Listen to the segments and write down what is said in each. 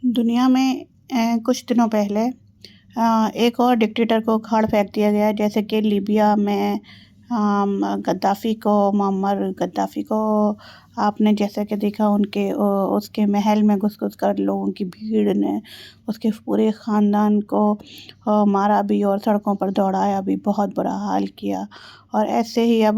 दुनिया में कुछ दिनों पहले एक और डिक्टेटर को उखाड़ फेंक दिया गया, जैसे कि लीबिया में गद्दाफ़ी को, मुअम्मर गद्दाफ़ी को आपने जैसे कि देखा, उसके महल में घुस-घुस कर लोगों की भीड़ ने उसके पूरे ख़ानदान को मारा भी और सड़कों पर दौड़ाया भी, बहुत बुरा हाल किया। और ऐसे ही अब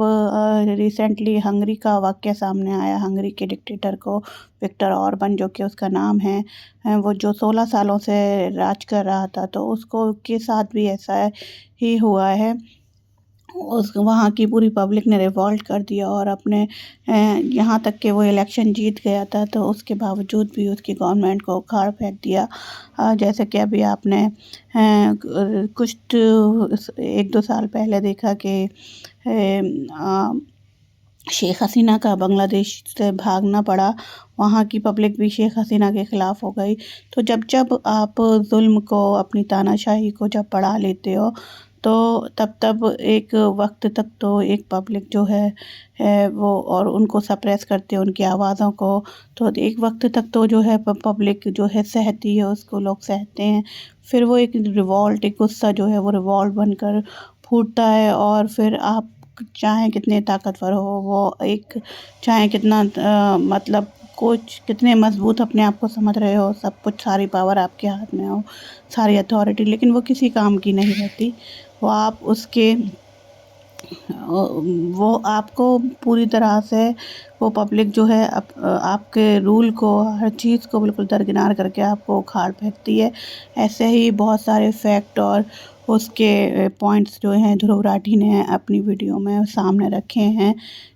रिसेंटली हंगरी का वाक़या सामने आया। हंगरी के डिक्टेटर को, विक्टर ऑर्बन जो कि उसका नाम है, वो जो 16 सालों से राज कर रहा था, तो उसको के साथ भी ऐसा ही हुआ है। उस वहाँ की पूरी पब्लिक ने रिवॉल्ट कर दिया और अपने यहाँ तक कि वो इलेक्शन जीत गया था, तो उसके बावजूद भी उसकी गवर्नमेंट को उखाड़ फेंक दिया। जैसे कि अभी आपने कुछ 1-2 साल पहले देखा कि शेख हसीना का बांग्लादेश से भागना पड़ा। वहाँ की पब्लिक भी शेख हसीना के ख़िलाफ़ हो गई। तो जब आप ज़ुल्म को, अपनी तानाशाही को जब बढ़ा लेते हो, तो तब एक वक्त तक तो एक पब्लिक जो है वो, और उनको सप्रेस करते हैं, उनकी आवाज़ों को, तो एक वक्त तक तो जो है पब्लिक जो है सहती है, उसको लोग सहते हैं। फिर वो एक रिवॉल्ट, एक गुस्सा जो है वो रिवॉल्ट बनकर फूटता है। और फिर आप चाहे कितने ताकतवर हो, वो एक चाहे कितना मतलब कुछ कितने मज़बूत अपने आप को समझ रहे हो, सब कुछ, सारी पावर आपके हाथ में हो, सारी अथॉरिटी, लेकिन वो किसी काम की नहीं रहती। वो आप उसके वो आपको पूरी तरह से, वो पब्लिक जो है आपके रूल को, हर चीज़ को बिल्कुल दरकिनार करके आपको उखाड़ फेंकती है। ऐसे ही बहुत सारे फैक्ट और उसके पॉइंट्स जो हैं ध्रुव राठी ने अपनी वीडियो में सामने रखे हैं,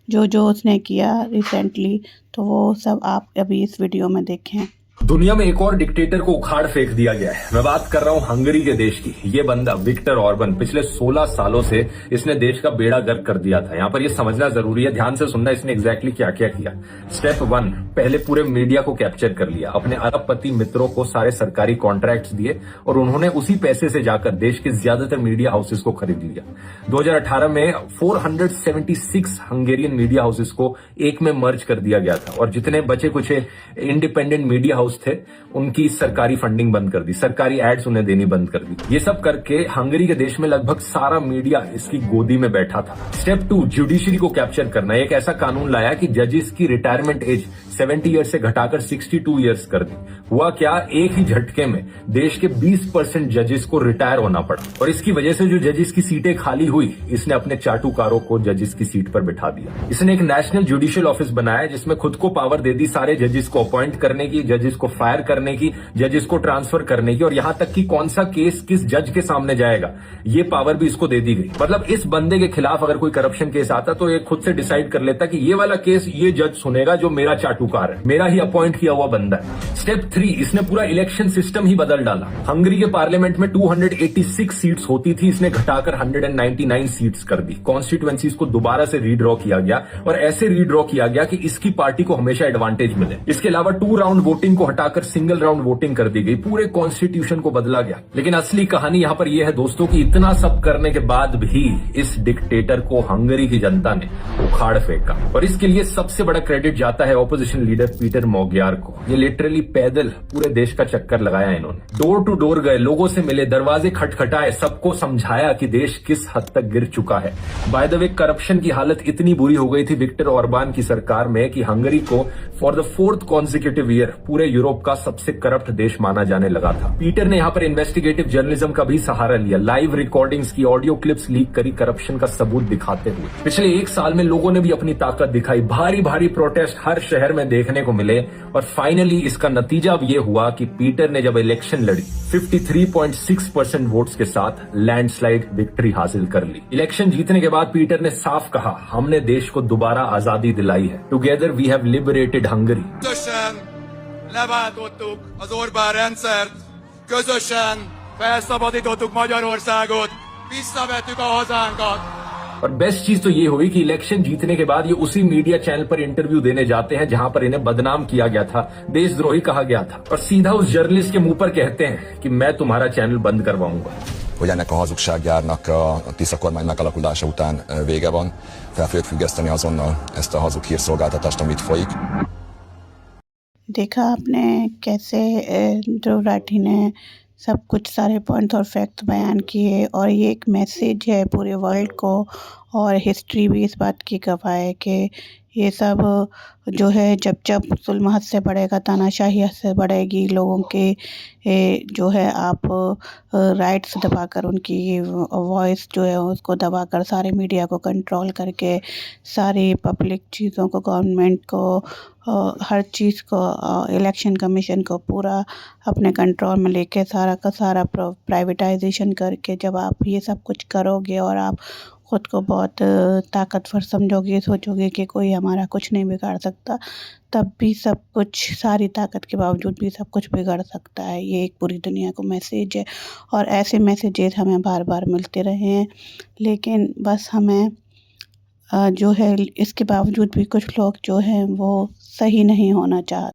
जो उसने किया रिसेंटली, तो वो सब आप अभी इस वीडियो में देखें। दुनिया में एक और डिक्टेटर को उखाड़ फेंक दिया गया है। मैं बात कर रहा हूं हंगरी के देश की। ये बंदा विक्टर ऑर्बन पिछले 16 सालों से इसने देश का बेड़ा गर्क कर दिया था। यहां पर ये समझना जरूरी है, ध्यान से सुनना, इसने एग्जैक्टली क्या क्या किया। स्टेप 1, पहले पूरे मीडिया को कैप्चर कर लिया। अपने अरबपति मित्रों को सारे सरकारी कॉन्ट्रैक्ट्स दिए और उन्होंने उसी पैसे से जाकर देश के ज्यादातर मीडिया हाउसेस को खरीद लिया। 2018 में 476 हंगेरियन मीडिया हाउसेस को एक में मर्ज कर दिया गया था और जितने बचे कुछ इंडिपेंडेंट मीडिया हाउस थे, उनकी सरकारी फंडिंग बंद कर दी, सरकारी एड्स उन्हें देनी बंद कर दी। ये सब करके हंगरी के देश में लगभग सारा मीडिया इसकी गोदी में बैठा था। स्टेप 2, जुडिशरी को कैप्चर करना। एक ऐसा कानून लाया कि जजेस की रिटायरमेंट एज 70 ईयर्स से घटाकर 62 ईयर्स कर दी। हुआ क्या, एक ही झटके में देश के 20% जजेस को रिटायर होना पड़ा और इसकी वजह से जो जजेस की सीटें खाली हुई, इसने अपने चाटुकारों को जजेस की सीट पर बिठा दिया। इसने एक नेशनल जुडिशियल ऑफिस बनाया जिसमें खुद को पावर दे दी सारे जजेस को अपॉइंट करने की, जजेस को फायर करने की, जजेस को ट्रांसफर करने की, और यहां तक कि कौन सा केस किस जज के सामने जाएगा, ये पावर भी इसको दे दी गई। मतलब इस बंदे के खिलाफ अगर कोई करप्शन केस आता तो ये खुद से डिसाइड कर लेता कि ये वाला केस ये जज सुनेगा जो मेरा चाटुकार है, मेरा ही अपॉइंट किया हुआ बंदा है। स्टेप 3, इसने पूरा इलेक्शन सिस्टम ही बदल डाला। हंगरी के पार्लियामेंट में 286 सीट्स होती थी, इसने घटाकर 199 सीट्स कर दी। कॉन्स्टिट्यूएंसीज को दोबारा से रीड्रॉ किया गया और ऐसे रीड्रॉ किया गया कि इसकी पार्टी को हमेशा एडवांटेज मिले। इसके अलावा 2 राउंड वोटिंग को हटाकर सिंगल राउंड वोटिंग कर दी गई, पूरे कॉन्स्टिट्यूशन को बदला गया। लेकिन असली कहानी यहां पर यह है दोस्तों कि इतना सब करने के बाद भी इस डिक्टेटर को हंगरी की जनता ने उखाड़ फेंका और इसके लिए सबसे बड़ा क्रेडिट जाता है ऑपोजिशन लीडर पीटर मोग्यार को। ये लिटरली पैदल पूरे देश का चक्कर लगाया इन्होंने, डोर टू डोर गए, लोगों से मिले, दरवाजे खटखटाए, सबको समझाया कि देश किस हद तक गिर चुका है। बाय द वे, करप्शन की हालत इतनी बुरी हो गई थी विक्टर ऑर्बान की सरकार में कि हंगरी को for the 4th consecutive year पूरे यूरोप का सबसे करप्ट देश माना जाने लगा था। पीटर ने यहां पर इन्वेस्टिगेटिव जर्नलिज्म का भी सहारा लिया, लाइव रिकॉर्डिंग्स की, ऑडियो क्लिप्स लीक करी करप्शन का सबूत दिखाते हुए। पिछले 1 साल में लोगों ने भी अपनी ताकत दिखाई, भारी भारी प्रोटेस्ट हर शहर में देखने को मिले और फाइनली इसका नतीजा अब यह हुआ कि पीटर ने जब इलेक्शन लड़ी 53.6% वोट्स के साथ लैंडस्लाइड विक्ट्री हासिल कर ली। इलेक्शन जीतने के बाद पीटर ने साफ कहा, हमने देश को दोबारा आजादी दिलाई है, together we have liberated Hungary. Leváltottuk az Orbán rendszert, közösen felszabadítottuk Magyarországot, visszavettük a hazánkat। और बेस्ट चीज तो ये हुई कि इलेक्शन जीतने के बाद ये उसी मीडिया चैनल पर इंटरव्यू देने जाते हैं जहां पर इन्हें बदनाम किया गया था, देशद्रोही कहा गया था, और सीधा उस जर्नलिस्ट के मुंह पर कहते हैं कि मैं तुम्हारा चैनल बंद करवाऊंगा। Hogy ennek a hazugsággyárnak a Tisza kormány megalakulása után vége van, fel fogjuk függeszteni azonnal ezt a hazug hírszolgáltatást, amit folyik. देखा आपने कैसे ध्रुव राठी ने सब कुछ सारे पॉइंट्स और फैक्ट्स बयान किए और ये एक मैसेज है पूरे वर्ल्ड को और हिस्ट्री भी इस बात की गवाह है कि ये सब जो है जब जब जुल्म हद से बढ़ेगा, तानाशाही हद से बढ़ेगी, लोगों के जो है आप राइट्स दबाकर उनकी वॉइस जो है उसको दबाकर सारे मीडिया को कंट्रोल करके सारी पब्लिक चीज़ों को, गवर्नमेंट को, हर चीज़ को, इलेक्शन कमीशन को पूरा अपने कंट्रोल में लेके सारा का सारा प्राइवेटाइजेशन करके जब आप ये सब कुछ करोगे और आप ख़ुद को बहुत ताकतवर समझोगे, सोचोगे कि कोई हमारा कुछ नहीं बिगाड़ सकता, तब भी सब कुछ, सारी ताकत के बावजूद भी सब कुछ बिगड़ सकता है। ये एक पूरी दुनिया को मैसेज है और ऐसे मैसेजेस हमें बार बार मिलते रहे हैं, लेकिन बस हमें जो है इसके बावजूद भी कुछ लोग जो हैं वो सही नहीं होना चाहते।